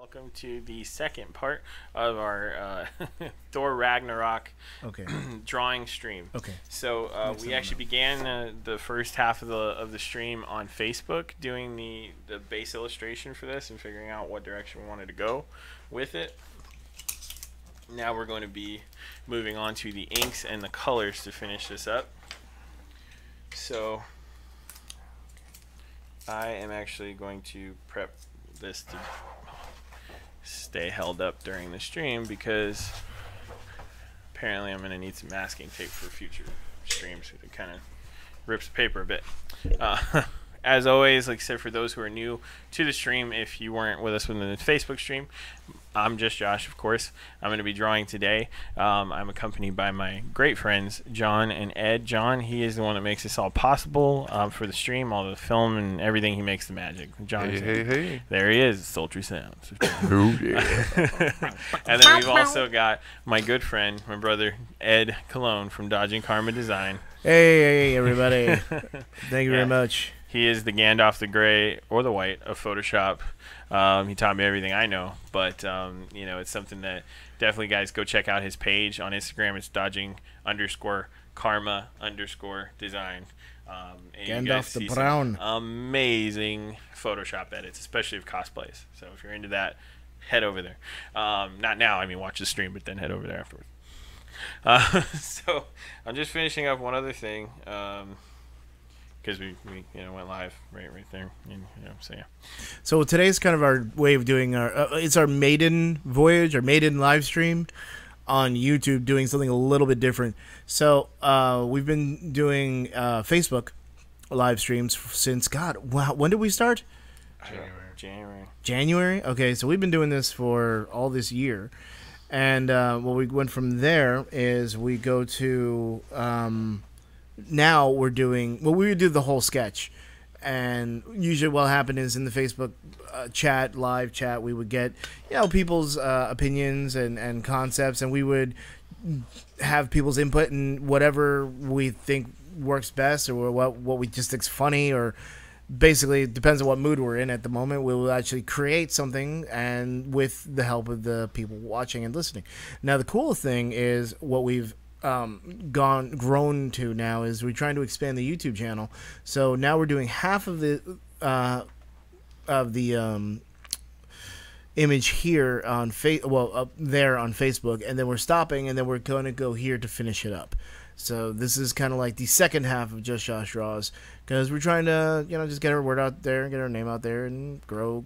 Welcome to the second part of our Thor Ragnarok drawing stream. So we actually began the first half of the stream on Facebook, doing the base illustration for this and figuring out what direction we wanted to go with it. Now we're going to be moving on to the inks and the colors to finish this up. So I am actually going to prep this to stay held up during the stream because apparently I'm going to need some masking tape for future streams. It kind of rips the paper a bit. As always, like I said, for those who are new to the stream, if you weren't with us within the Facebook stream, I'm just Josh, of course. I'm going to be drawing today. I'm accompanied by my great friends, John and Ed. John, he is the one that makes this all possible for the stream, all the film and everything. He makes the magic. John, hey. There he is, sultry sounds. Oh, yeah. And then we've also got my good friend, my brother, Ed Cologne from Dodging Karma Design. Hey, everybody. Thank you very much. He is the Gandalf the Gray or the White of Photoshop. He taught me everything I know, but you know, it's something that definitely, guys, go check out his page on Instagram. It's dodging_karma_design. Gandalf the Brown. Amazing Photoshop edits, especially of cosplays. So if you're into that, head over there. Not now. I mean, watch the stream, but then head over there afterwards. So I'm just finishing up one other thing. Because we went live right there, so yeah. So today's kind of our way of doing our it's our maiden voyage, our maiden live stream on YouTube, doing something a little bit different. So we've been doing Facebook live streams since when did we start? January. Okay, so we've been doing this for all this year, and what we went from there is we go to. Now we're doing we would do the whole sketch, and usually what happened is in the Facebook live chat, we would get people's opinions and concepts, and we would have people's input and whatever we think works best, or what we just think's funny, or basically it depends on what mood we're in at the moment. We will actually create something, and with the help of the people watching and listening. Now the cool thing is what we've grown to now is we're trying to expand the YouTube channel. So now we're doing half of the image here on up there on Facebook, and then we're stopping, and then we're going to go here to finish it up. So this is kind of like the second half of Just Josh Draws, because we're trying to just get our word out there and get our name out there and grow.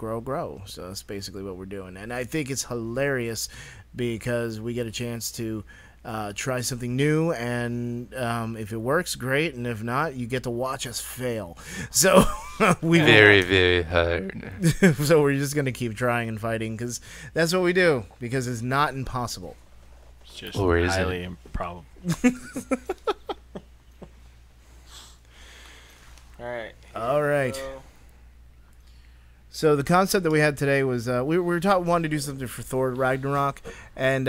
So that's basically what we're doing, and I think it's hilarious because we get a chance to try something new, and if it works, great, and if not, you get to watch us fail. So very hard. So we're just gonna keep trying and fighting, because that's what we do, because it's not impossible. It's just highly improbable. All right. So the concept that we had today was we were wanting to do something for Thor Ragnarok, and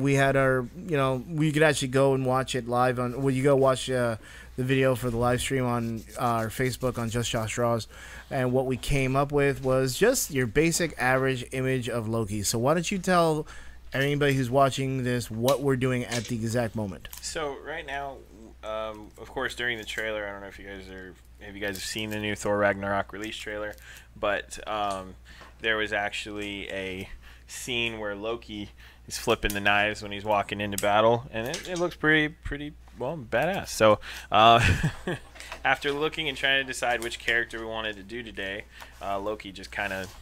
we had our we could actually go and watch it live on. Well, you go watch the video for the live stream on our Facebook on Just Josh Draws, and what we came up with was just your basic average image of Loki. So why don't you tell anybody who's watching this what we're doing at the exact moment? So right now, of course, during the trailer, I don't know if you guys have seen the new Thor Ragnarok release trailer, but there was actually a scene where Loki is flipping the knives when he's walking into battle, and it looks pretty well badass. So after looking and trying to decide which character we wanted to do today, Loki just kind of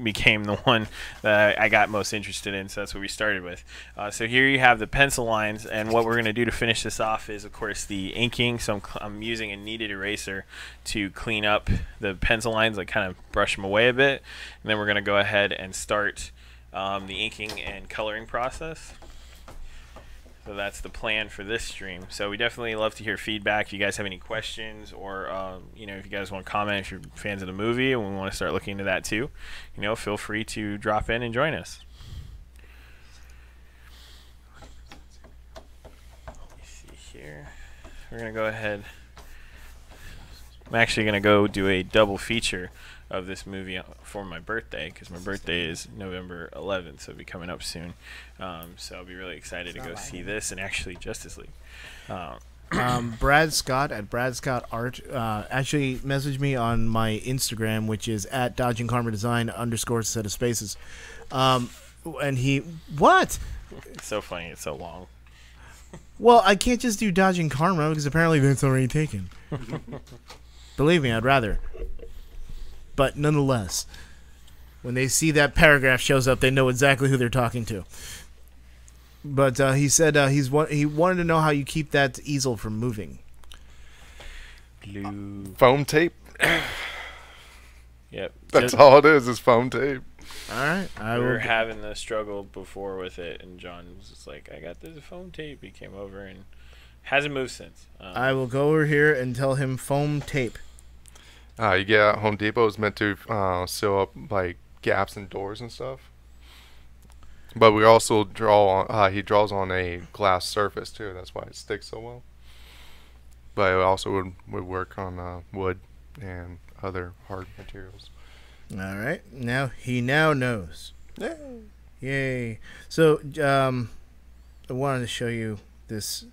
became the one that I got most interested in, so that's what we started with. So here you have the pencil lines, and what we're going to do to finish this off is, of course, the inking. So I'm using a kneaded eraser to clean up the pencil lines, like kind of brush them away a bit, and then we're going to go ahead and start the inking and coloring process. So that's the plan for this stream. So we definitely love to hear feedback. If you guys have any questions, or if you guys want to comment, if you're fans of the movie and we want to start looking into that too, feel free to drop in and join us. Let me see here. We're gonna go ahead. I'm actually gonna go do a double feature of this movie for my birthday, because my birthday is November 11th, so it'll be coming up soon. So I'll be really excited to go see this and actually Justice League. Brad Scott at Brad Scott Art actually messaged me on my Instagram, which is at Dodging Karma Design _ set of spaces. And he what? It's so funny. It's so long. Well, I can't just do Dodging Karma because apparently that's already taken. Believe me, I'd rather. But nonetheless, when they see that paragraph shows up, they know exactly who they're talking to. But he said he wanted to know how you keep that easel from moving. Glue. Foam tape. Yep. That's all it is foam tape. All right. We were having the struggle before with it, and John was just like, I got this foam tape. He came over and hasn't moved since. I will go over here and tell him foam tape. You get at Home Depot is meant to seal up like gaps in doors and stuff. But we also draw on, he draws on a glass surface too. That's why it sticks so well. But it also would work on wood and other hard materials. All right. Now he knows. Yay. Yay. So I wanted to show you this.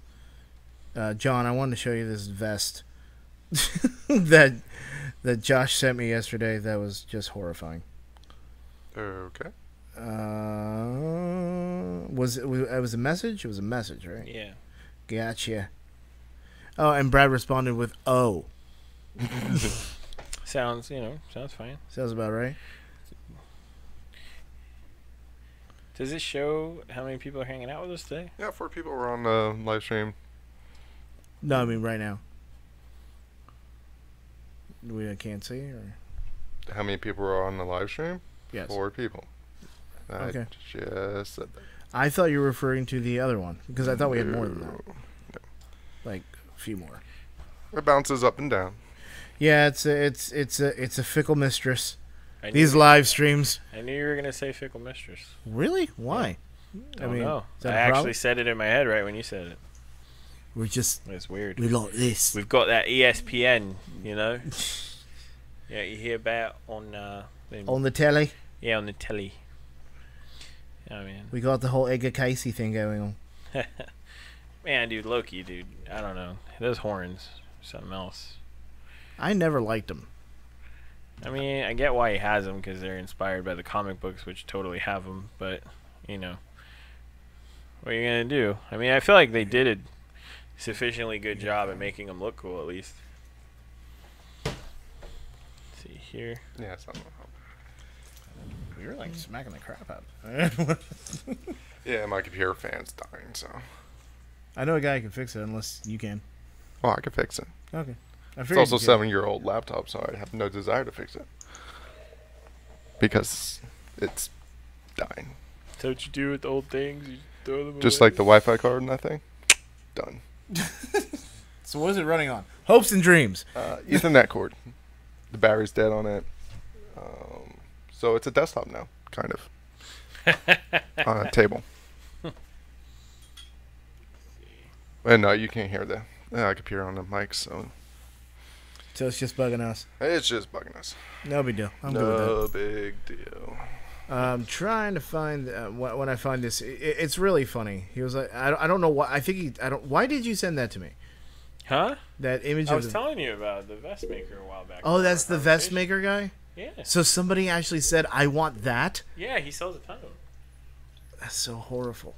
John, I wanted to show you this vest that Josh sent me yesterday. That was just horrifying. Okay. Was it was a message? It was a message, right? Yeah. Gotcha. Oh, and Brad responded with "Oh." Sounds fine. Sounds about right. Does it show how many people are hanging out with us today? Yeah, 4 people were on the live stream. No, I mean right now. We can't see, or How many people were on the live stream? yes. 4 people. Okay. I just said that. I thought you were referring to the other one because I thought we had more than that. No. Like a few more. It bounces up and down. Yeah, it's a fickle mistress. I These knew, live streams. I knew you were gonna say fickle mistress. Really? Why? I mean, is that I a actually problem? said it in my head right when you said it. We're just It's weird. we like this. We've got that ESPN, you know. Yeah, you hear about on On the telly, yeah, on the telly. Oh man, we got the whole Edgar Casey thing going on. man, dude, Loki, dude. I don't know. Those horns, something else. I never liked him. I mean, I get why he has them because they're inspired by the comic books, which totally have them. But you know, what are you gonna do? I mean, I feel like they did a sufficiently good job at making them look cool, at least. Let's see here. Yeah, something. We were like smacking the crap out. Yeah, my computer fan's dying, so. I know a guy who can fix it unless you can. Oh, I can fix it. Okay. I It's figured also you could. 7-year-old laptop, so I have no desire to fix it. Because it's dying. That's what you do with old things. You throw them Just away. like the Wi-Fi card and that thing. Done. So what is it running on? Hopes and dreams. Ethernet cord. The battery's dead on it. So it's a desktop now, kind of. On a table. And no, you can't hear the computer on the mic, so So it's just bugging us. it's just bugging us. No big deal. I'm good with that. No big deal. I'm trying to find when I find this. It's really funny. He was like, I don't know why. I think I don't. Why did you send that to me? Huh? That image I of was the. telling you about the vest maker a while back. Oh, that's the vest Conversation. maker guy. Yeah. So somebody actually said, "I want that." Yeah, he sells a ton of them. That's so horrible.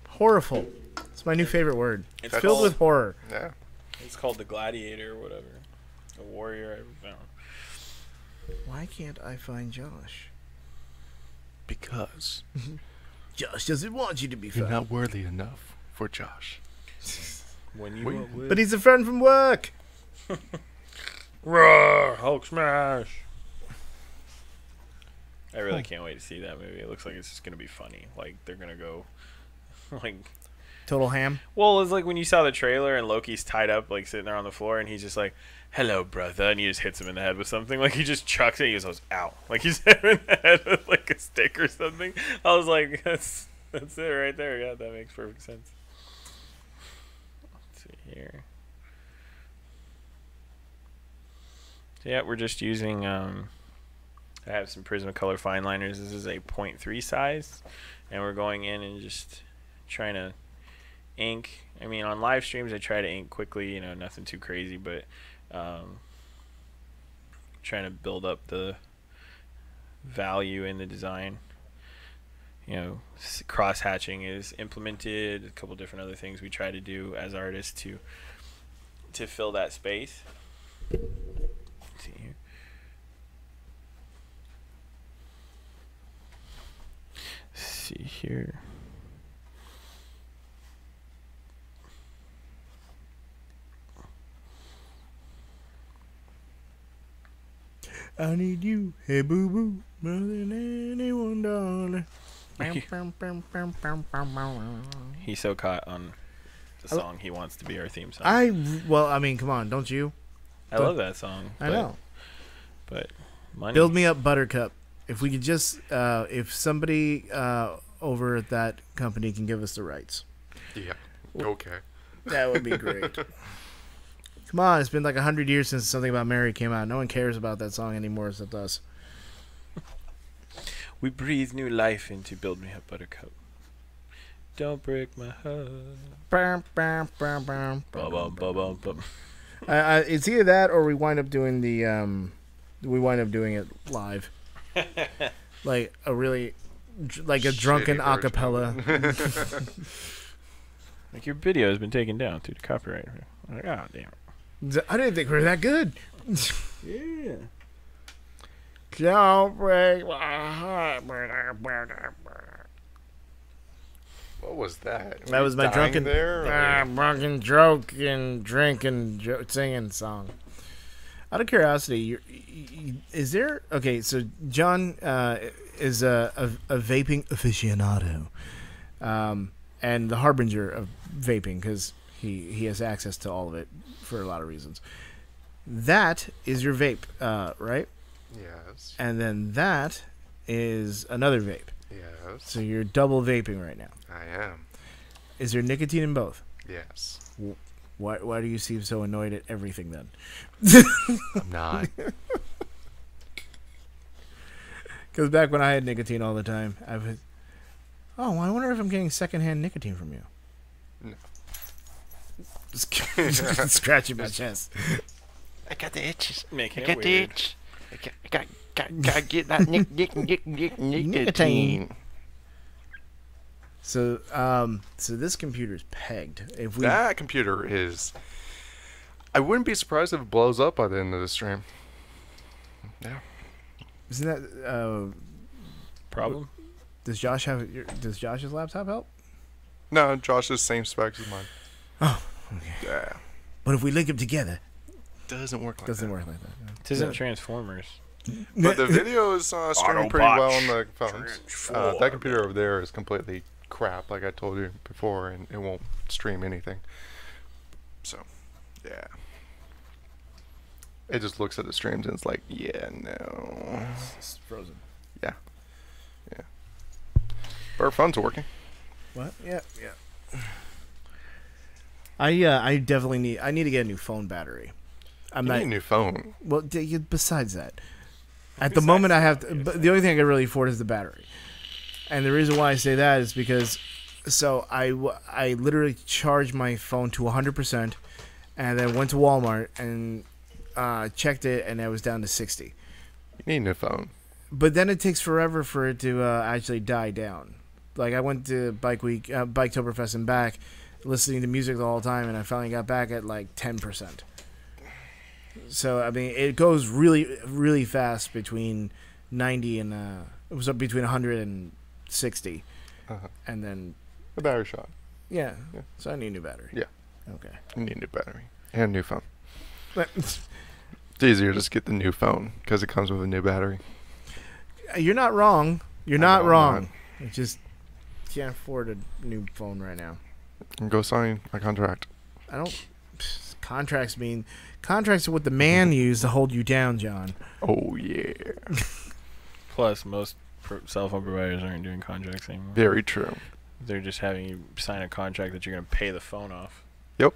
Horrible. It's my new favorite word. It's It's filled called- with horror. Yeah. It's called the Gladiator or whatever. A warrior. I don't know. Why can't I find Josh? Because Josh doesn't want you to be you're found. not worthy enough for Josh. When you Wait. want wood. But he's a friend from work. Roar, Hulk smash. I really can't wait to see that movie. It looks like it's just gonna be funny. Like they're gonna go, like, Total ham. well, it's like when you saw the trailer and Loki's tied up, like sitting there on the floor, and he's just like, "Hello, brother," and he just hits him in the head with something. Like he just chucks it. He goes, "Ow!" Like he's hit him in the head with like a stick or something. I was like, that's it right there. Yeah, that makes perfect sense. Let's see here. Yeah, we're just using. I have some Prismacolor fine liners. This is a 0.3 size, and we're going in and just trying to ink. I mean, on live streams, I try to ink quickly. Nothing too crazy, but trying to build up the value in the design. Cross hatching is implemented. A couple different other things we try to do as artists to fill that space. Let's see here. See here. I need you, hey boo boo, more than anyone, darling. He's so caught on the song. He wants to be our theme song. I mean, come on, don't you? I love that song. I know. But money. Build me up, Buttercup. If we could just, if somebody over at that company can give us the rights. Yeah. Okay. That would be great. Come on, it's been like 100 years since Something About Mary came out. No one cares about that song anymore except us. We breathe new life into Build Me Up, Buttercup. Don't break my heart. It's either that or we wind up doing it live. Like a really, like a drunken acapella. Like your video has been taken down due to copyright. Like, oh, damn. I didn't think we were that good. Yeah. Don't break my heart. What was that? That was my drunken, drunken drinking, singing song. Out of curiosity, is there... Okay, so John is a vaping aficionado, and the harbinger of vaping because he has access to all of it for a lot of reasons. That is your vape, right? Yes. And then that is another vape. Yes. So you're double vaping right now. I am. Is there nicotine in both? Yes. Why do you seem so annoyed at everything then? I'm not. Because back when I had nicotine all the time, I wonder if I'm getting secondhand nicotine from you. No. Just scratching my chest. I got the itches. Making I it got the weird. itch. I gotta get that nicotine. So this computer is pegged. If we That computer is... I wouldn't be surprised if it blows up by the end of the stream. Yeah. isn't that Problem? does Josh's laptop help? No, Josh's same specs as mine. Oh, okay. Yeah. But if we link them together, Doesn't work like doesn't that. work like that. No. It isn't Transformers. But the video is streaming pretty well on the phones. Transform. That computer over there is completely crap, like I told you before, and it won't stream anything. So, yeah. It just looks at the streams and it's like, yeah, no. It's frozen. Yeah. Yeah. But our phone's working. What? Yeah. I definitely need to get a new phone battery. I'm You not need a new phone. well. Besides that, at the moment I have to, but the only thing I can really afford is the battery. And the reason why I say that is because, so I literally charged my phone to 100%, and then went to Walmart and checked it, and it was down to 60. You need a new phone. But then it takes forever for it to actually die down. Like I went to Bike Week, Biketoberfest and back, listening to music the whole time, and I finally got back at like 10%. So I mean, it goes really, really fast between 90 and it was up between 100 and 60, and then A battery shot. yeah. Yeah. So I need a new battery. Yeah. Okay. You need a new battery. And a new phone. But It's easier to just get the new phone because it comes with a new battery. you're not wrong. You're I not know I'm wrong. I just can't afford a new phone right now. And go sign a contract. I don't. Contracts are what the man used to hold you down, John. Oh, yeah. Plus, most cell phone providers aren't doing contracts anymore. Very true. They're just having you sign a contract that you're going to pay the phone off. Yep.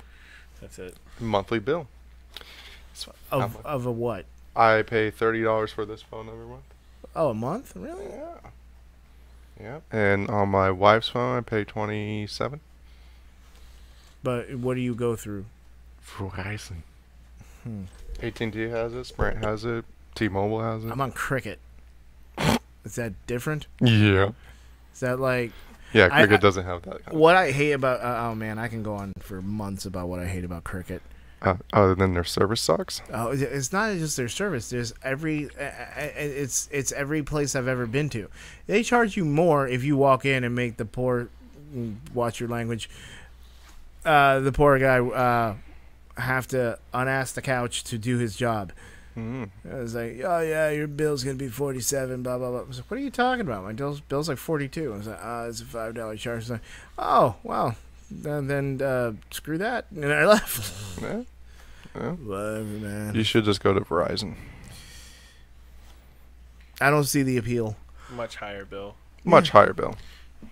That's it. Monthly bill. Of a what? I pay $30 for this phone every month. Oh, a month? Really? Yeah. Yeah. And on my wife's phone, I pay $27. But what do you go through? Verizon. Hmm. AT&T has it. Sprint has it. T-Mobile has it. I'm on Cricket. Is that different? Yeah. Is that like... Yeah, Cricket doesn't have that. What I hate about... oh, man, I can go on for months about what I hate about Cricket. Other than their service sucks. Oh, it's not just their service. There's it's every place I've ever been to. They charge you more if you walk in and make the poor, watch your language, the poor guy have to unask the couch to do his job. Mm-hmm. I was like, oh yeah, your bill's gonna be $47, blah blah blah. I was like, what are you talking about? My bill's like $42. I was like, it's a $5 charge. I was like, oh well. Then screw that, and I left. Yeah. Yeah. Whatever, man. You should just go to Verizon. I don't see the appeal. Much higher bill. Much higher bill.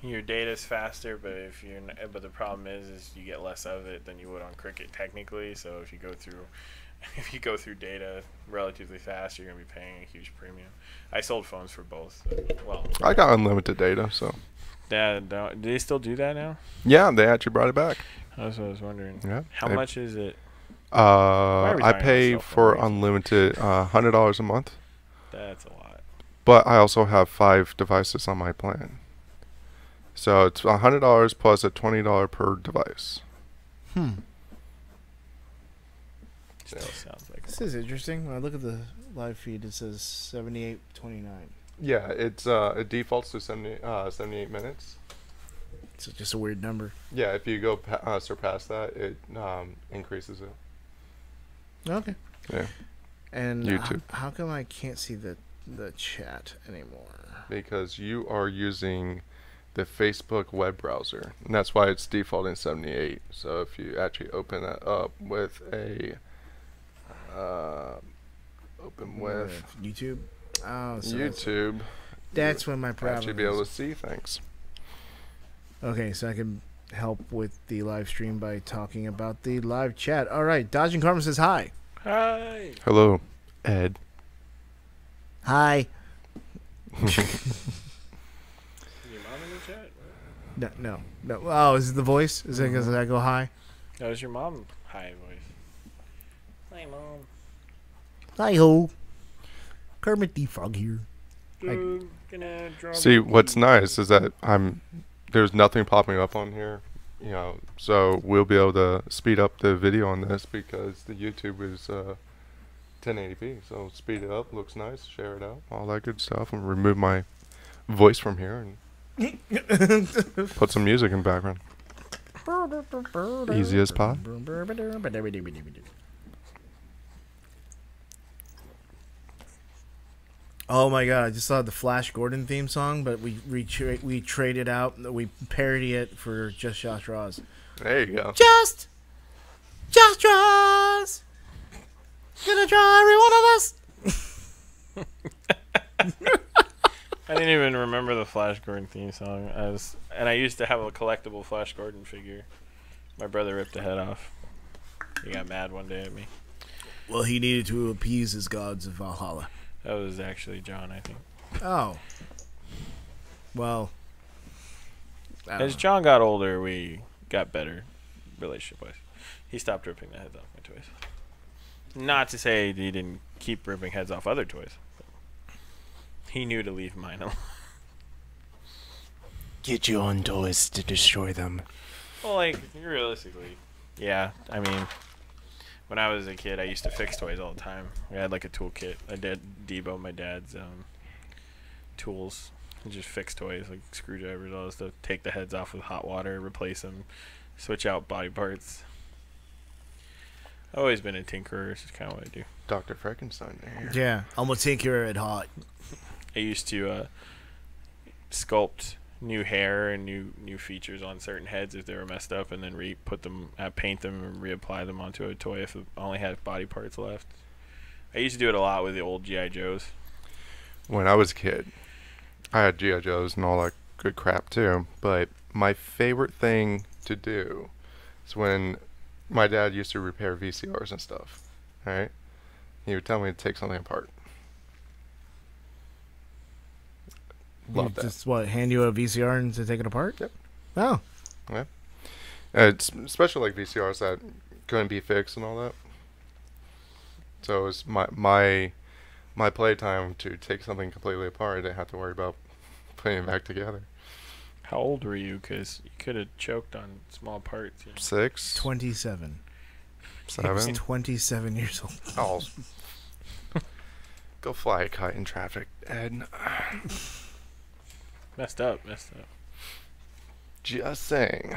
Your data's faster, but but the problem is you get less of it than you would on Cricket technically. So if you go through data relatively fast, you're gonna be paying a huge premium. I sold phones for both. Well, I got unlimited data, so. do they still do that now? Yeah, they actually brought it back. That's what I was wondering. Yeah. How much is it? I talking pay about for cell phone unlimited $100 a month, That's a lot. but I also have 5 devices on my plan. So it's $100 plus a $20 per device. Still sounds like This is interesting. When I look at the live feed, it says 78.29. Yeah, it defaults to 78 minutes. It's just a weird number. Yeah, if you go surpass that, it increases it. Okay. Yeah, And YouTube. How come I can't see the chat anymore? because you are using the Facebook web browser, and that's why it's defaulting 78. So if you actually open that up with a YouTube. Oh, so YouTube, That's when my problem actually be able to see things. Okay, so I can help with the live stream by talking about the live chat. All right, Dodging Karma says hi. Hi. Hello, Ed. Hi. Is your mom in the chat? No. Oh, is it the voice? Is it because I go hi? That was your mom. Hi voice. Hi, mom. Hi ho. Kermit the Frog here. Dude, gonna draw. See, what's nice is that there's nothing popping up on here, so we'll be able to speed up the video on this because the YouTube is 1080p. So speed it up, looks nice, share it out, all that good stuff, and remove my voice from here and put some music in the background. Easy as pie. Oh my god! I just saw the Flash Gordon theme song, but we traded out. We parody it for Just Josh Draws. There you go. Just Draws. Gonna draw every one of us. I didn't even remember the Flash Gordon theme song. I used to have a collectible Flash Gordon figure. My brother ripped the head off. He got mad one day at me. Well, he needed to appease his gods of Valhalla. That was actually John, I think. Oh. Well. As John got older, we got better relationship-wise. He stopped ripping the heads off my toys. Not to say he didn't keep ripping heads off other toys. He knew to leave mine alone. Get your own toys to destroy them. Well, like, realistically, yeah. I mean, when I was a kid, I used to fix toys all the time. We had, like, a tool kit. I did debo my dad's tools. And just fix toys, like screwdrivers, all this stuff. Take the heads off with hot water, replace them, switch out body parts. I've always been a tinkerer. This is kind of what I do. Dr. Frankenstein there. Yeah, I'm a tinkerer at heart. I used to sculpt new hair and new features on certain heads if they were messed up, and then paint them and reapply them onto a toy if it only had body parts left. I used to do it a lot with the old G.I. Joes. When I was a kid, I had G.I. Joes and all that good crap too, but my favorite thing to do is when my dad used to repair VCRs and stuff, right? he would tell me to take something apart. Love that. Just what? Hand you a VCR and to take it apart? Yep. Oh. It's especially like VCRs that couldn't be fixed and all that. So it was my playtime to take something completely apart. I didn't have to worry about putting it back together. How old were you? Because you could have choked on small parts. 6, 27. He was 7. 27 years old. Oh. Go fly a kite in traffic, Ed. Messed up. Just saying.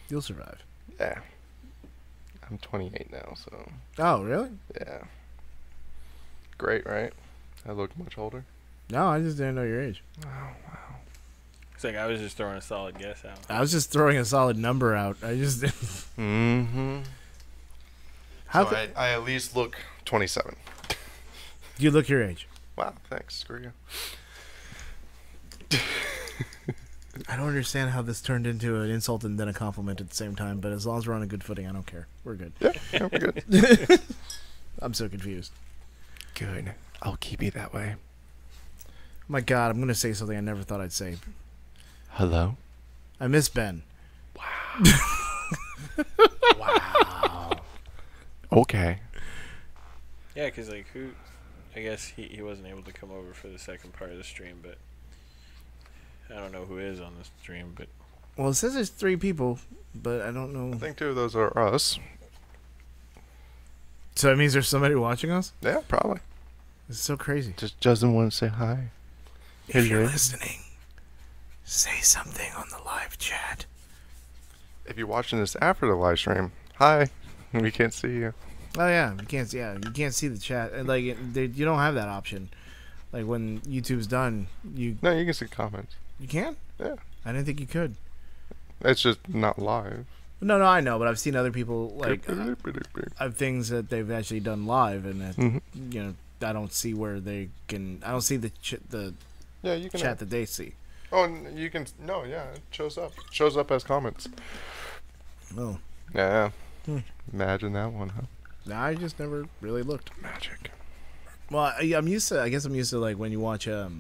You'll survive. Yeah. I'm 28 now, so Oh, really? yeah. Great, right? I look much older. No, I just didn't know your age. Oh, wow. It's like I was just throwing a solid guess out. I was just throwing a solid number out. I just. Mm-hmm. How So I at least look 27. you look your age? Wow, thanks. Screw you. I don't understand how this turned into an insult and then a compliment at the same time, but as long as we're on a good footing, I don't care. We're good. Yeah, we're good. I'm so confused. Good. I'll keep you that way. My God, I'm going to say something I never thought I'd say. Hello? I miss Ben. Wow. Okay. Yeah, because like who? I guess he wasn't able to come over for the second part of the stream, but I don't know who is on the stream. But Well, it says there's 3 people, but I don't know. I think 2 of those are us. So that means there's somebody watching us? Yeah, probably. It's so crazy. Just doesn't want to say hi. If you're listening, say something on the live chat. If you're watching this after the live stream, hi. We can't see you. Oh yeah, you can't. Yeah, you can't see the chat. And, like, you don't have that option. Like when YouTube's done, you No, you can see comments. can. Yeah. I didn't think you could. It's just not live. No, I know, but I've seen other people like have things that they've actually done live, and that, you know, I don't see where they can. I don't see the Yeah, you can. chat that they see. Oh, and you can. No, yeah, it shows up. It shows up as comments. Oh, Yeah. Hmm. Imagine that one, huh? I just never really looked. Magic. Well, I'm used to. I guess I'm used to, like, when you watch the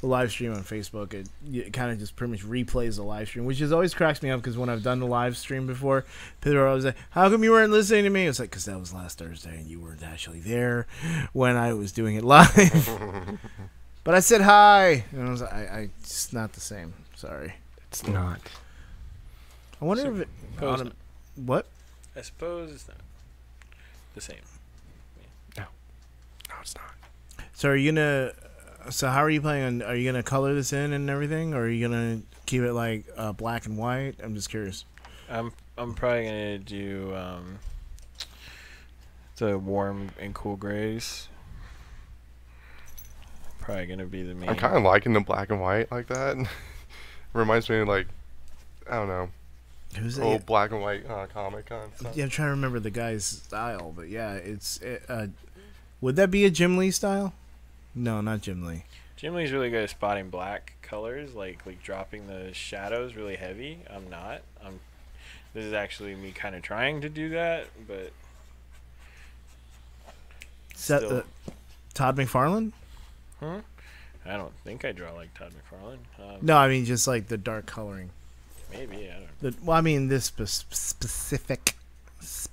live stream on Facebook, it kind of just pretty much replays the live stream, which is always cracks me up because when I've done the live stream before, people are always like, "How come you weren't listening to me?" It's like, because that was last Thursday and you weren't actually there when I was doing it live. But I said hi, and I was like, it's not the same. Sorry. It's not. I wonder if it. What? I suppose it's not the same. No, it's not. So are you gonna? So how are you planning on? Are you gonna color this in and everything, or are you gonna keep it like black and white? I'm just curious. I'm probably gonna do the warm and cool grays. Probably gonna be the main. I'm kind of liking the black and white like that. Reminds me of, like, I don't know, Who's old it? black and white comic kind of stuff. Yeah, I'm trying to remember the guy's style, but yeah, would that be a Jim Lee style? No, not Jim Lee. Jim Lee's really good at spotting black colors, like dropping the shadows really heavy. I'm not. This is actually me kind of trying to do that, but still. Todd McFarlane? I don't think I draw like Todd McFarlane. No, I mean just like the dark coloring. Maybe, I don't know. Well, I mean this specific. Let's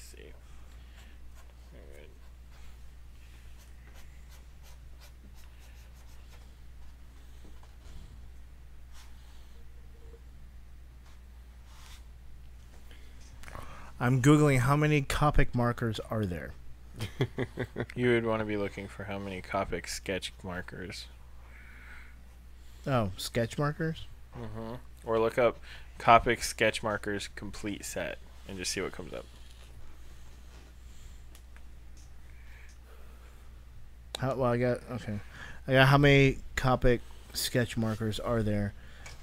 see. Alright. I'm Googling how many Copic markers are there. You would want to be looking for how many Copic sketch markers. Oh, sketch markers? Or look up Copic sketch markers complete set and just see what comes up. I got how many Copic sketch markers are there?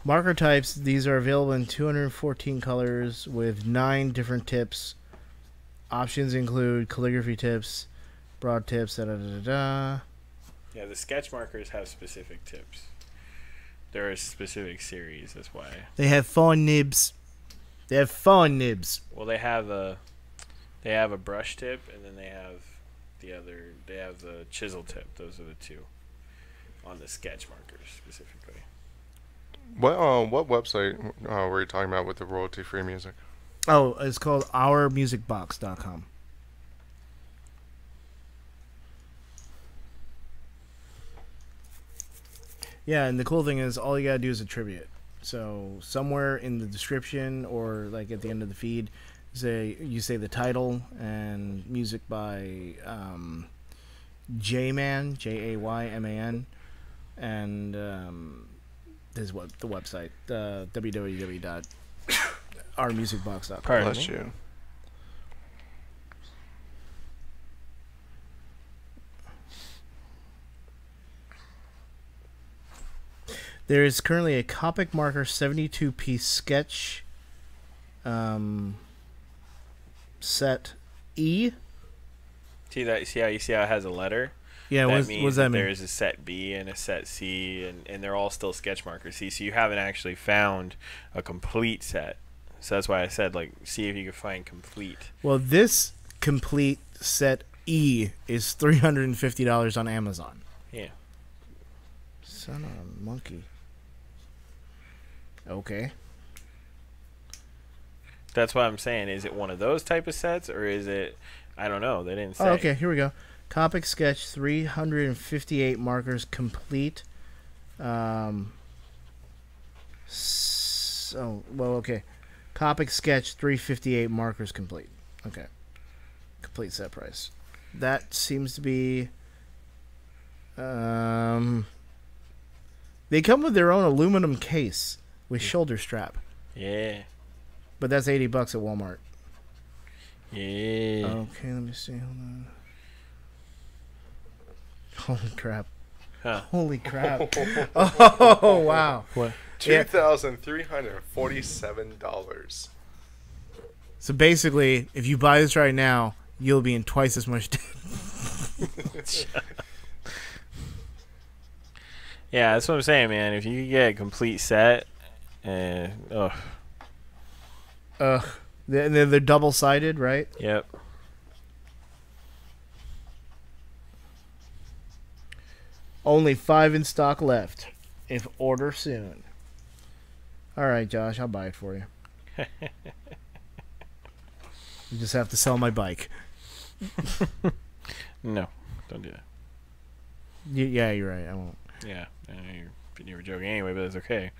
Marker types, these are available in 214 colors with 9 different tips. Options include calligraphy tips, broad tips, Yeah, the sketch markers have specific tips. There are specific series. That's why. They have fun nibs. They have fun nibs. Well, they have a brush tip, and then they have the other. They have the chisel tip. Those are the two on the sketch markers specifically. What website were you talking about with the royalty-free music? Oh, it's called ourmusicbox.com. Yeah, and the cool thing is all you gotta do is attribute. So somewhere in the description or like at the end of the feed, you say the title and music by Jayman, Jayman, and this is what the website, www.ourmusicbox.com. Pardon Bless me? you. There is currently a Copic marker 72-piece sketch set E. See that? See how it has a letter? Yeah, That what means does that mean? there's a set B and a set C, and they're all still sketch markers. See, so you haven't actually found a complete set. So that's why I said, like, see if you can find complete. Well, this complete set E is $350 on Amazon. Yeah. Son of a monkey. Okay. That's what I'm saying. Is it one of those type of sets, or is it? I don't know. They didn't say. Oh, okay. Here we go. Copic sketch 358 markers complete. Okay. Copic sketch 358 markers complete. Okay. Complete set price. That seems to be. They come with their own aluminum case with shoulder strap, Yeah. but that's $80 at Walmart. Yeah. Okay, let me see. Hold on. Holy crap! Huh. Holy crap! Oh wow! What? $2,347. So basically, if you buy this right now, you'll be in twice as much debt. Yeah, that's what I'm saying, man. If you could get a complete set, Ugh. They're double-sided, right? yep. Only 5 in stock left. If order soon. All right, Josh, I'll buy it for you. You just have to sell my bike. No, don't do that. Yeah, you're right. I won't. Yeah, I know you were joking anyway, but it's okay.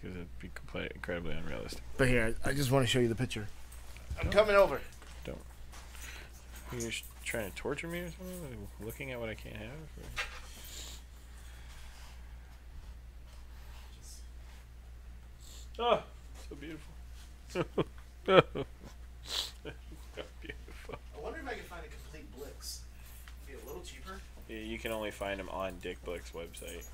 Because it'd be incredibly unrealistic. But here, I just want to show you the picture. I'm coming over. You're just trying to torture me or something? Looking at what I can't have? Or? Oh, so beautiful. So beautiful. I wonder if I can find a complete Blix. Be a little cheaper. Yeah, you can only find them on Dick Blick's website.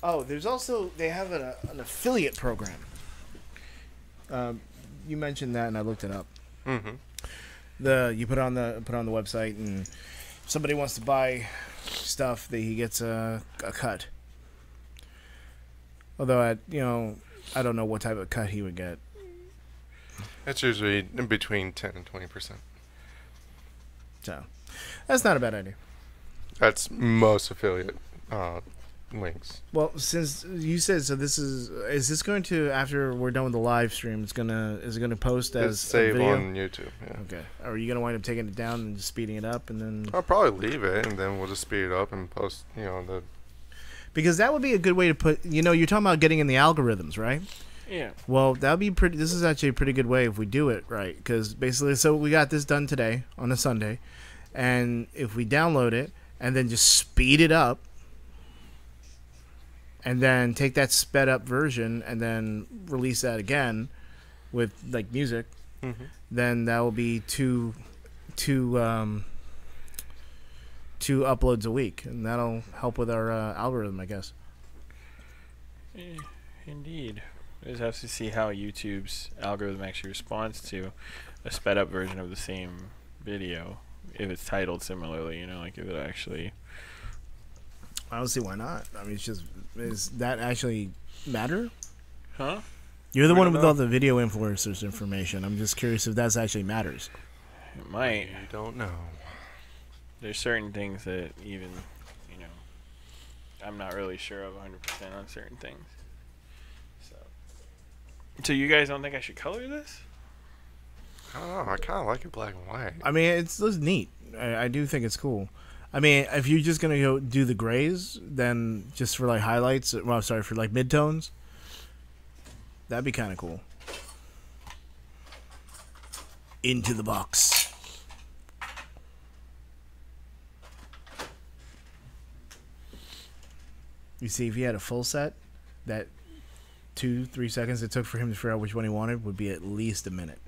Oh, there's also they have an affiliate program. You mentioned that, and I looked it up. Mm-hmm. You put on the website, and if somebody wants to buy stuff, that he gets a cut. Although I don't know what type of cut he would get. It's usually in between 10 and 20%. So that's not a bad idea. That's most affiliate links. Well, since you said so, is this going to, after we're done with the live stream, is it gonna post as It's a save video? on YouTube. Yeah. Okay. Are you gonna wind up taking it down and just speeding it up, and then? I'll probably leave it, and then we'll just speed it up and post. Because that would be a good way to put. You're talking about getting in the algorithms, right? Yeah. Well, that would be pretty. This is actually a pretty good way if we do it right. Because basically, so we got this done today on a Sunday, and if we download it and then just speed it up, and then take that sped up version and then release that again with like music, then that will be two uploads a week, and that'll help with our algorithm, I guess. Indeed. We just have to see how YouTube's algorithm actually responds to a sped up version of the same video if it's titled similarly, like if it actually I don't see why not. I mean, it's just, is that actually matter? Huh? You're the We one don't with know. all the video influencers information. I'm just curious if that actually matters. It might. You don't know. There's certain things that even, you know, I'm not really sure of 100% on certain things. So you guys don't think I should color this? I don't know. I kind of like it black and white. I mean, it's just neat. I do think it's cool. I mean, if you're just gonna go do the grays, then just for like highlights, well, sorry, for like midtones, that'd be kind of cool. Into the box. You see, if he had a full set, that 2-3 seconds it took for him to figure out which one he wanted would be at least a minute.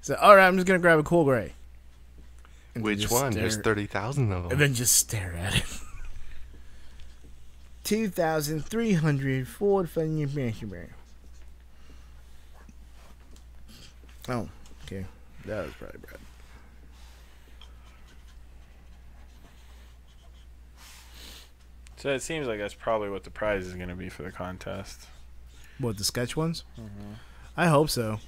So, all right, I'm just gonna grab a cool gray. And then Which just one? stare- There's 30,000 of And them. then just stare at it. 2,300 Ford Fusion. Oh, okay. That was probably bad. So it seems like that's probably what the prize is going to be for the contest. What, the sketch ones? Mm-hmm. I hope so.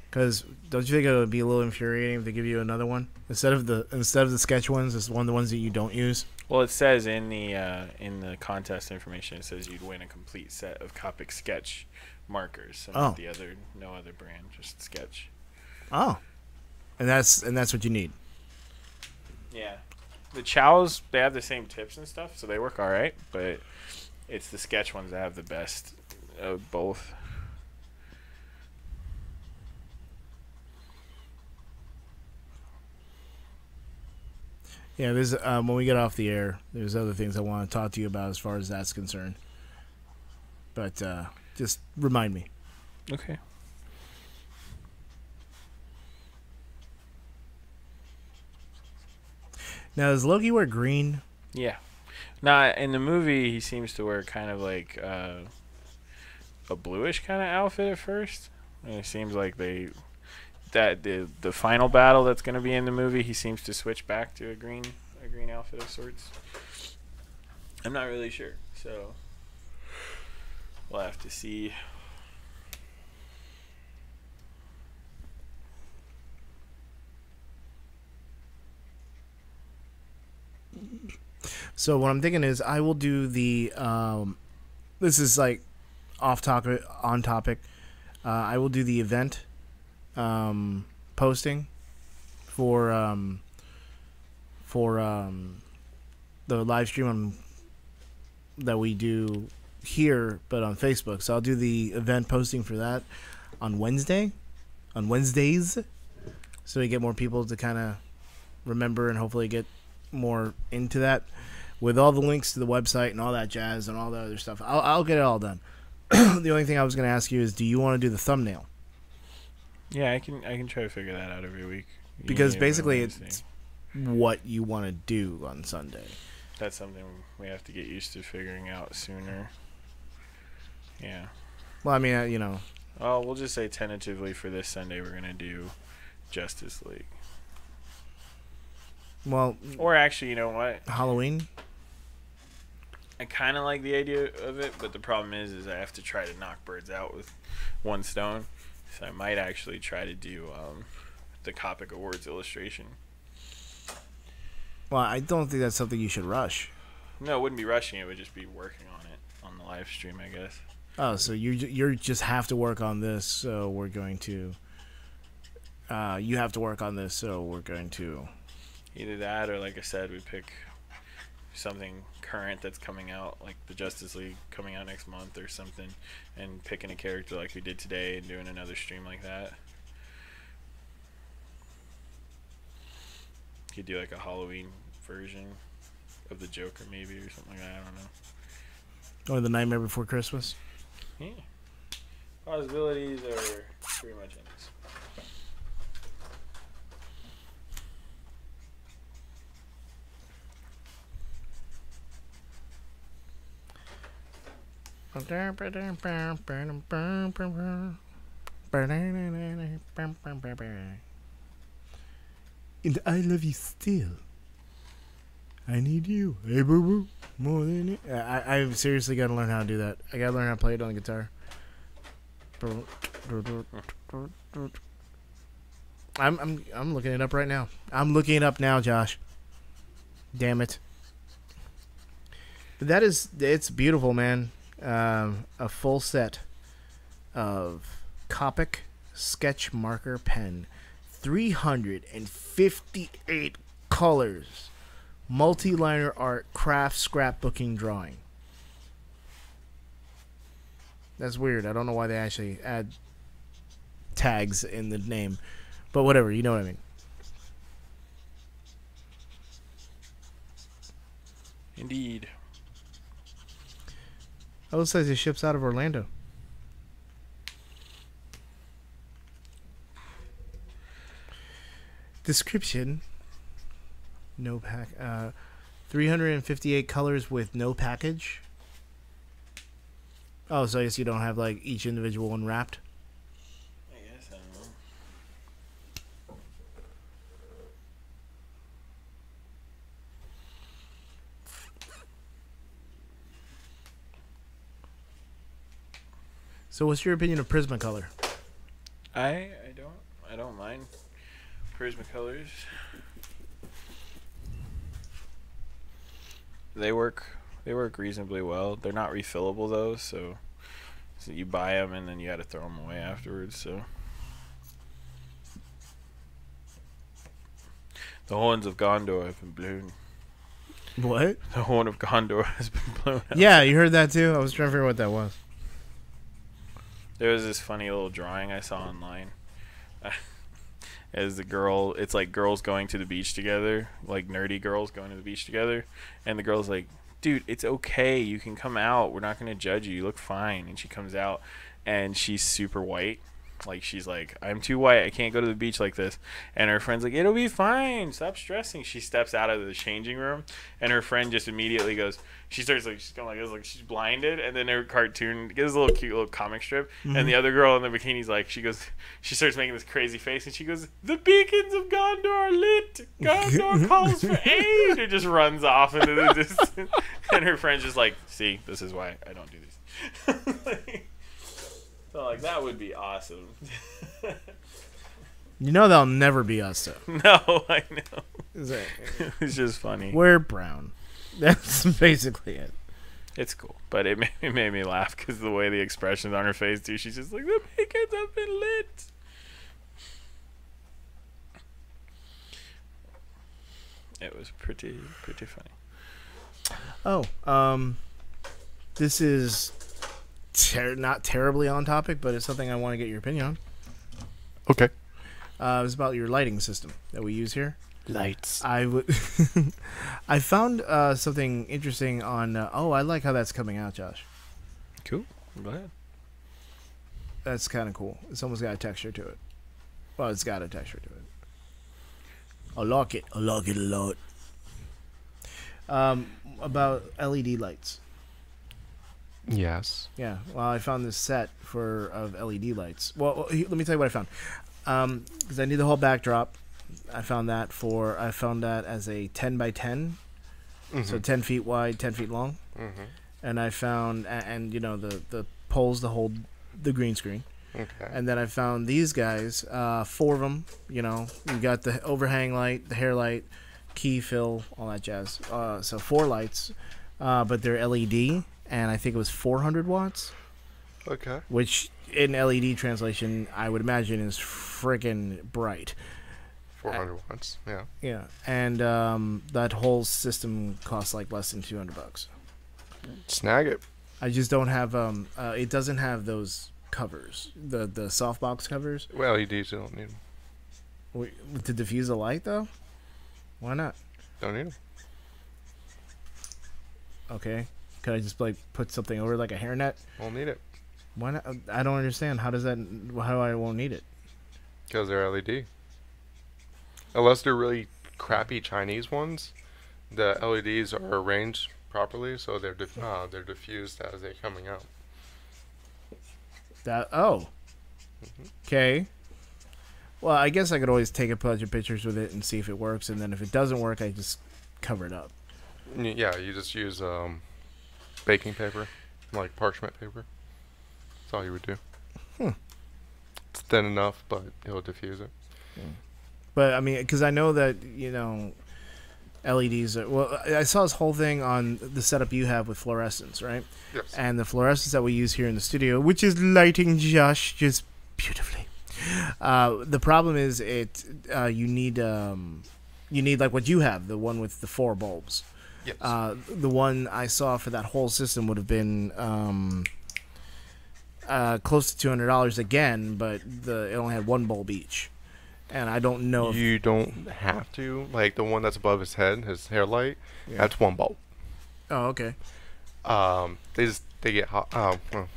Because don't you think it would be a little infuriating if they give you another one instead of the sketch ones? It's one of the ones that you don't use. Well, it says in the contest information, it says you'd win a complete set of Copic sketch markers. So not no other brand, just sketch. Oh, and that's what you need. Yeah. The chows, they have the same tips and stuff, so they work all right. But it's the sketch ones that have the best of both. Yeah, there's when we get off the air, there's other things I want to talk to you about as far as that's concerned. But just remind me. Okay. Now, does Loki wear green? Yeah. Now, in the movie, he seems to wear kind of like a bluish kind of outfit at first. And it seems like the final battle that's going to be in the movie, he seems to switch back to a green outfit of sorts. I'm not really sure, so we'll have to see. So what I'm thinking is I will do the this is like off topic, on topic. I will do the event posting for the live stream that we do here, but on Facebook. So I'll do the event posting for that on Wednesdays, so we get more people to kind of remember and hopefully get more into that, with all the links to the website and all that jazz and all the other stuff. I'll get it all done. The only thing I was going to ask you is, do you want to do the thumbnail? Yeah, I can try to figure that out every week. Because Usually basically Wednesday. it's what you want to do on Sunday. That's something we have to get used to figuring out sooner. Yeah. Well, I mean, you know. Oh, we'll just say tentatively for this Sunday we're gonna do Justice League. Well, Or actually, you know what? Halloween. I kind of like the idea of it, but the problem is I have to try to knock birds out with one stone. So I might actually try to do the Copic Awards illustration. Well, I don't think that's something you should rush. No, it wouldn't be rushing it. It would just be working on it on the live stream, I guess. Oh, so you just have to work on this. So we're going to. You have to work on this. So we're going to. Either that or, like I said, we pick something current that's coming out, like the Justice League coming out next month or something, and picking a character like we did today and doing another stream like that. Could do like a Halloween version of the Joker maybe or something like that. I don't know. Or the Nightmare Before Christmas. Yeah. Possibilities are pretty much endless. And I love you still. I need you. Hey, boo boo. More than it. I've seriously got to learn how to do that. I got to learn how to play it on the guitar. I'm looking it up right now. I'm looking it up now, Josh. Damn it. But it's beautiful, man. A full set of Copic sketch marker pen. 358 colors. Multi-liner art, craft, scrapbooking, drawing. That's weird. I don't know why they actually add tags in the name. But whatever, you know what I mean. Indeed. Oh, it looks like it ships out of Orlando. Description. No pack. 358 colors with no package. Oh, so I guess you don't have like each individual one wrapped. I guess, I don't know. So what's your opinion of Prismacolor? I don't mind Prismacolors. They work reasonably well. They're not refillable though, so you buy them and then you got to throw them away afterwards. So the horns of Gondor have been blown. What? The horn of Gondor has been blown out. Yeah, you heard that too? I was trying to figure out what that was. There was this funny little drawing I saw online. As the girl, it's like girls going to the beach together, like nerdy girls going to the beach together, and the girl's like, dude, it's okay, you can come out, we're not going to judge you, you look fine. And she comes out and she's super white, like she's like, I'm too white, I can't go to the beach like this. And her friend's like, it'll be fine, stop stressing. She steps out of the changing room and her friend just immediately goes, she starts like, she's going like this, like she's blinded, and then her cartoon gives a little cute little comic strip, and the other girl in the bikini's like, she starts making this crazy face, and she goes, the beacons of Gondor are lit, Gondor calls for aid. It just runs off into the distance, and her friend's just like, see, this is why I don't do these. So like that would be awesome. You know that'll never be us, though. No, I know. Is it? It's just funny. We're brown. That's basically it. It's cool, but it made me laugh because the way the expressions on her face too. She's just like, the beacons have been lit. It was pretty funny. Oh, this is not terribly on topic, but it's something I want to get your opinion on. Okay. It was about your lighting system that we use here. Lights. I found something interesting on. I like how that's coming out, Josh. Cool. Go ahead. That's kind of cool. It's almost got a texture to it. Well, it's got a texture to it. I like it. I like it a lot. About LED lights. Yes. Yeah. Well, I found this set of LED lights. Well, let me tell you what I found. Because I need the whole backdrop. I found that as a 10 by 10, so 10 feet wide, 10 feet long. And I found, and you know, the poles to hold the green screen. Okay. And then I found these guys, 4 of them. You know, you got the overhang light, the hair light, key fill, all that jazz. So 4 lights, but they're LED, and I think it was 400 watts. Okay. Which in LED translation, I would imagine is freaking bright. 400 watts. Yeah. Yeah, and that whole system costs like less than $200. Snag it. I just don't have it doesn't have those covers, the softbox covers. Well, LEDs you don't need them. To diffuse the light though. Why not? Don't need them. Okay, could I just like put something over like a hairnet? Won't need it. Why not? I don't understand. How I won't need it? Because they're LED. Unless they're really crappy Chinese ones, the LEDs are arranged properly, so they're diffused as they're coming out. Okay. Well, I guess I could always take a bunch of pictures with it and see if it works, and then if it doesn't work, I just cover it up. Yeah, you just use baking paper, like parchment paper. That's all you would do. Hmm. It's thin enough, but it'll diffuse it. But I mean, because I know that LEDs. Well, I saw this whole thing on the setup you have with fluorescents, right? Yes. And the fluorescents that we use here in the studio, which is lighting Josh just beautifully. The problem is you need like what you have, the one with the 4 bulbs. Yes. The one I saw for that whole system would have been close to $200 again, but it only had 1 bulb each. And I don't know. You don't have to. Like the one that's above his head, his hair light, that's 1 bulb. Oh, okay. They get hot. Well,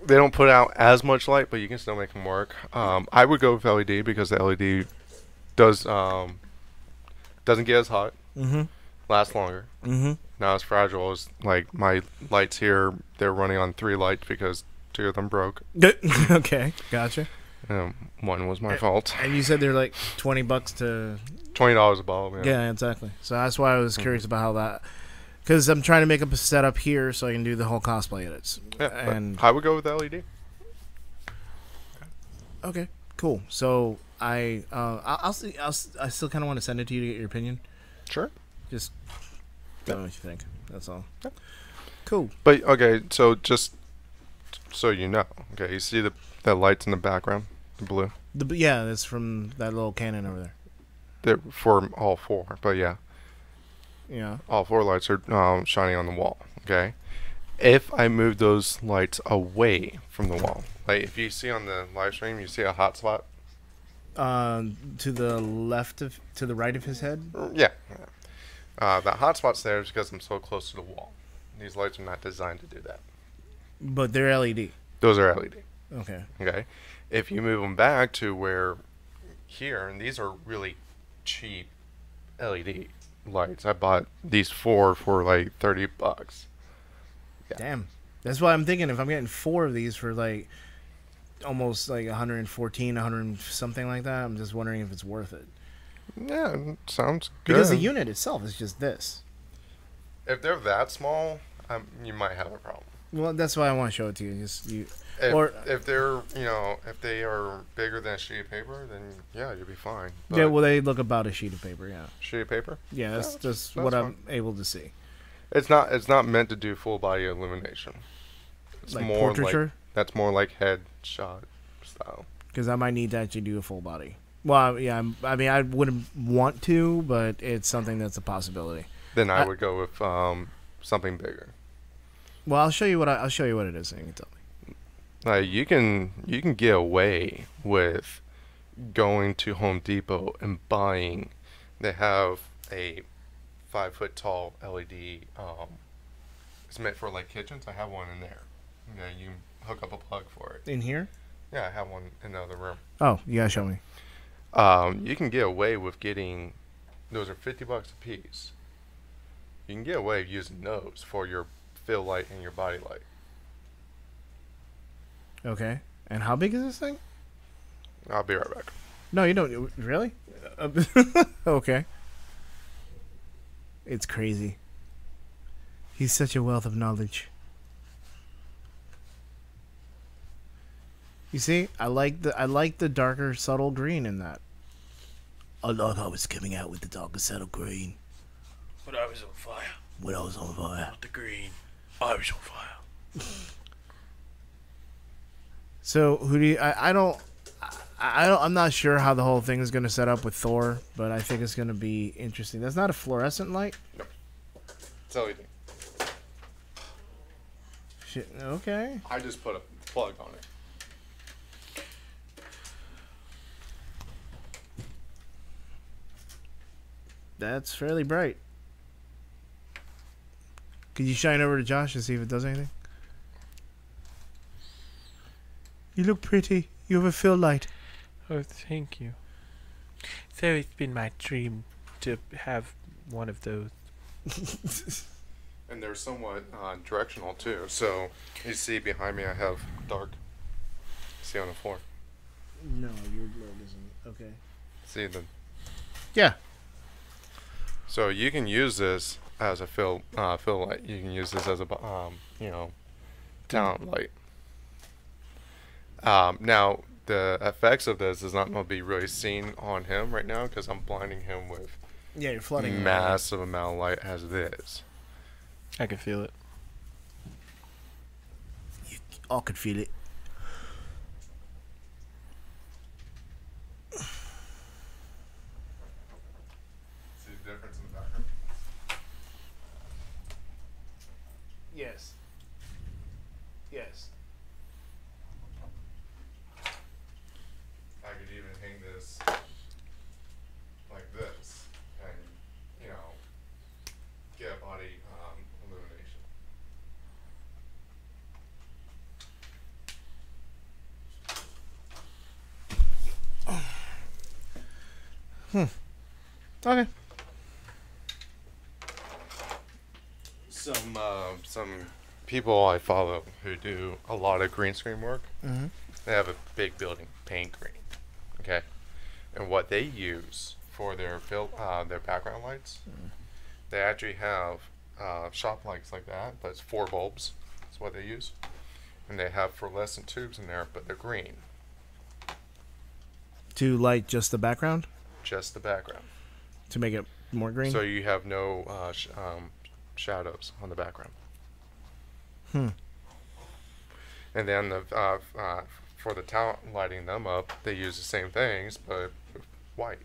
they don't put out as much light, but you can still make them work. I would go with LED because the LED doesn't get as hot, lasts longer, not as fragile as like my lights here. They're running on 3 lights because 2 of them broke. Okay, gotcha. One was my fault. And you said they're like $20 to $20 a bulb. Yeah, exactly. So that's why I was curious about how that, because I'm trying to make up a setup here so I can do the whole cosplay edits. Yeah, and I would go with LED. Okay, cool. So I'll see. I still kind of want to send it to you to get your opinion. Sure. Just tell me what you think. That's all. Yep. Cool. But okay, so just so you know, okay, you see the lights in the background, the blue. Yeah, that's from that little cannon over there. They're for all 4, but yeah. Yeah. All 4 lights are shining on the wall. Okay. If I move those lights away from the wall, like if you see on the live stream, you see a hot spot. To the right of his head. Yeah. That hot spot's there is because I'm so close to the wall. These lights are not designed to do that. But they're LED. Those are LED. Okay. Okay. If you move them back to where here, and these are really cheap LED lights. I bought these 4 for like $30. Yeah. Damn. That's why I'm thinking if I'm getting 4 of these for like almost like 114, 100 something like that, I'm just wondering if it's worth it. Yeah, it sounds good. Because the unit itself is just this. If they're that small, you might have a problem. Well, that's why I want to show it to you. If they're if they are bigger than a sheet of paper, then yeah, you'll be fine. But yeah, well, they look about a sheet of paper. Yeah. Sheet of paper. Yeah, that's just what I'm able to see. It's not meant to do full body illumination. It's like more portraiture? like that's more like headshot style. Because I might need to actually do a full body. Well, yeah, I mean, I wouldn't want to, but it's something that's a possibility. Then I would go with something bigger. Well, I'll show you what it is, and you can tell me. You can get away with going to Home Depot and buying. They have a 5-foot tall LED. It's meant for like kitchens. I have one in there. Yeah, you can hook up a plug for it. In here? Yeah, I have one in the other room. Oh, you gotta show me. You can get away with getting. Those are $50 a piece. You can get away with using those for your fill light and your body light. Okay. And how big is this thing? I'll be right back. No, you don't. Really? Okay. It's crazy. He's such a wealth of knowledge. You see, I like the darker, subtle green in that. I love how it's coming out with the darker, subtle green. When I was on fire. When I was on fire. Not the green. I was on fire. So who do you? I'm not sure how the whole thing is going to set up with Thor, but I think it's going to be interesting. That's not a fluorescent light. Nope. It's LED. Shit. Okay. I just put a plug on it. That's fairly bright. Could you shine over to Josh and see if it does anything? You look pretty. You have a fill light. Oh, thank you. So it's been my dream to have one of those. And they're somewhat directional too. So you see behind me, I have dark. See on the floor. No, your globe isn't. Okay. See the. Yeah. So you can use this as a fill light. You can use this as a you know, talent light. Now the effects of this is not going to be really seen on him right now because I'm blinding him with Yeah, you're flooding. massive amount of light as it is. I can feel it. You all could feel it. See the difference in the background? Yes. Yes. I could even hang this like this and, you know, get a body illumination. Okay. Some people I follow who do a lot of green screen work, Mm-hmm. they have a big building, paint green, okay, and what they use for their background lights, they actually have shop lights like that, but it's 4 bulbs. That's what they use, and they have fluorescent tubes in there, but they're green, To light just the background just the background. to make it more green. So you have no shadows on the background. Hmm. And then for the talent lighting them up, they use the same things, but white.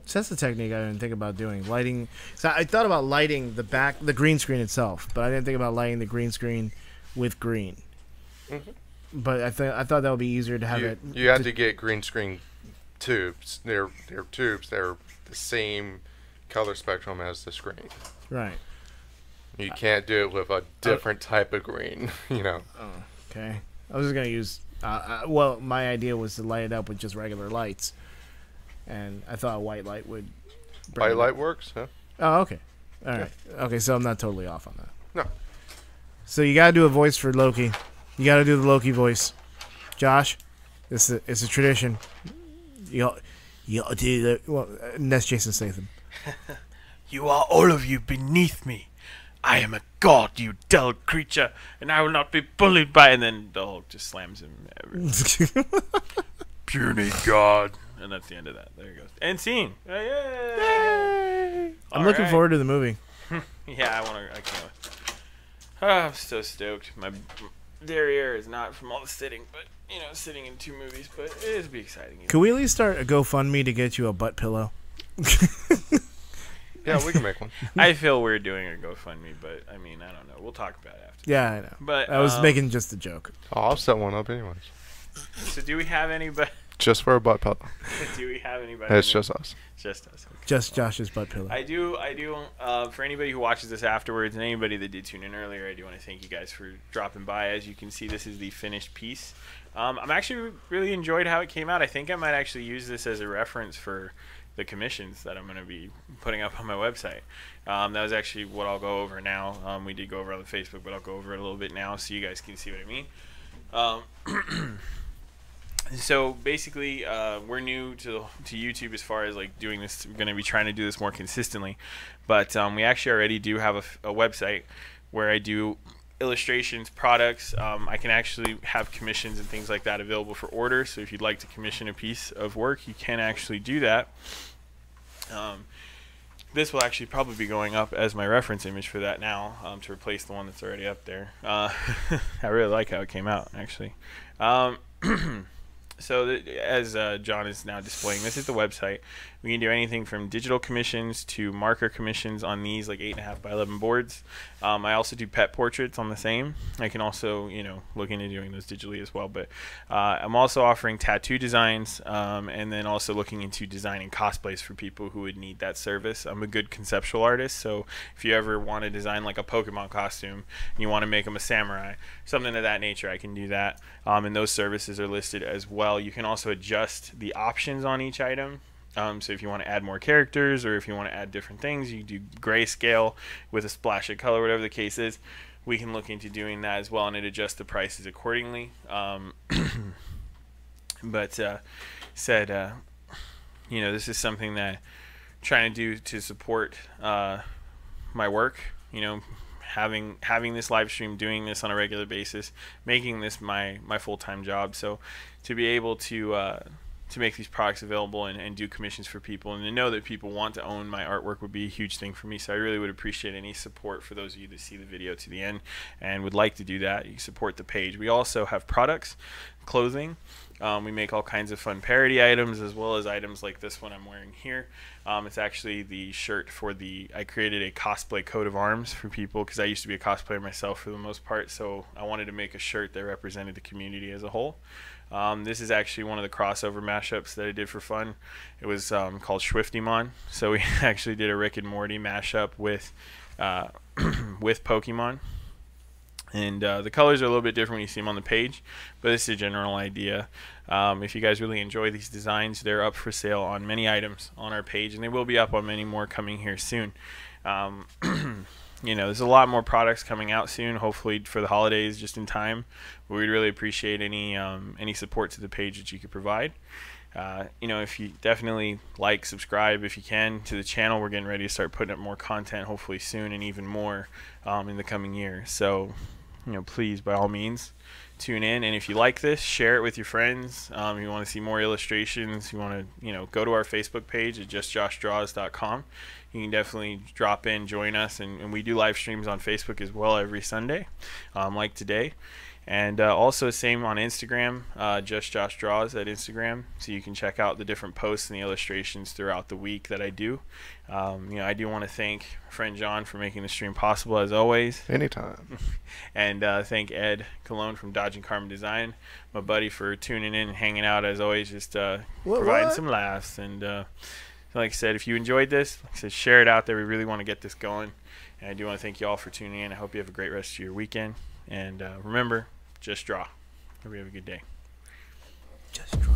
So that's the technique I didn't think about doing. Lighting. So I thought about lighting the green screen itself, but I didn't think about lighting the green screen with green. Mhm. But I thought that would be easier to have it. You have to get green screen tubes. They're tubes. They're the same color spectrum as the screen. Right. You can't do it with a different type of green. You know. Oh, okay. I was just gonna use. Well, my idea was to light it up with just regular lights, and I thought a white light would. White light works, huh? Oh, okay. All right. Okay, so I'm not totally off on that. No. So you gotta do a voice for Loki. You gotta do the Loki voice, Josh. It's a tradition. You gotta do the. Well, and that's Jason Statham. You are all of you beneath me. I am a god, you dull creature, and I will not be bullied by. And then the Hulk just slams him. Puny god, and that's the end of that. There he goes. End scene. Yay! I'm looking forward to the movie. Yeah, I want to. I can't. Oh, I'm so stoked. My derriere is not from all the sitting, but sitting in 2 movies. But it is be exciting. Could we at least start a GoFundMe to get you a butt pillow? Yeah, we can make one. I feel we're doing a GoFundMe, but I mean, I don't know. We'll talk about it after. Yeah, I know. But I was making just a joke. I'll set one up anyways. So do we have anybody? Just for a butt pillow. Do we have anybody? It's just us. Just us. Okay. Just Josh's butt pillow. I do. For anybody who watches this afterwards, and anybody that did tune in earlier, I do want to thank you guys for dropping by. As you can see, this is the finished piece. I'm actually really enjoyed how it came out. I think I might actually use this as a reference for the commissions that I'm going to be putting up on my website. That was actually what I'll go over now. We did go over on the Facebook, but I'll go over it a little bit now so you guys can see what I mean. So basically, we're new to YouTube as far as like doing this. We're going to be trying to do this more consistently, but we actually already do have a website where I do illustrations, products. I can actually have commissions and things like that available for order. So if you'd like to commission a piece of work, you can actually do that. This will actually probably be going up as my reference image for that now, to replace the one that's already up there. I really like how it came out, actually. So as John is now displaying, this is the website. We can do anything from digital commissions to marker commissions on these like 8.5 by 11 boards. I also do pet portraits on the same. I can also look into doing those digitally as well. But I'm also offering tattoo designs, and then also looking into designing cosplays for people who would need that service. I'm a good conceptual artist, so if you ever want to design like a Pokemon costume and you want to make them a samurai, something of that nature, I can do that. And those services are listed as well. You can also adjust the options on each item. So if you want to add more characters or if you want to add different things, you do grayscale with a splash of color, whatever the case is. We can look into doing that as well, and it adjusts the prices accordingly. this is something that I'm trying to do to support my work. Having this live stream, doing this on a regular basis, making this my full-time job. So to be able to make these products available and do commissions for people, and to know that people want to own my artwork would be a huge thing for me. So I really would appreciate any support for those of you that see the video to the end and would like to do that. You support the page. We also have products, clothing. We make all kinds of fun parody items, as well as items like this one I'm wearing here. It's actually the shirt for I created a cosplay coat of arms for people, because I used to be a cosplayer myself for the most part, so I wanted to make a shirt that represented the community as a whole. This is actually one of the crossover mashups that I did for fun. It was called Schwiftimon. So we actually did a Rick and Morty mashup with with Pokemon. And the colors are a little bit different when you see them on the page, but this is a general idea. If you guys really enjoy these designs, they're up for sale on many items on our page, and they will be up on many more coming here soon. There's a lot more products coming out soon, hopefully for the holidays, just in time. But we'd really appreciate any support to the page that you could provide. If you definitely subscribe if you can to the channel. We're getting ready to start putting up more content, hopefully soon, and even more in the coming year. So, please, by all means, tune in. And if you like this, share it with your friends. If you want to see more illustrations, you want to, go to our Facebook page at justjoshdraws.com. You can definitely drop in, join us, and we do live streams on Facebook as well every Sunday, like today. And also same on Instagram, justjoshdraws at Instagram, so you can check out the different posts and the illustrations throughout the week that I do. I do want to thank friend John for making the stream possible, as always. Anytime. And thank Ed Cologne from Dodge and Carmen Design, my buddy, for tuning in and hanging out, as always, just providing some laughs. And like I said, if you enjoyed this, share it out there. We really want to get this going. And I do want to thank you all for tuning in. I hope you have a great rest of your weekend. And remember, just draw. Hope you have a good day. Just draw.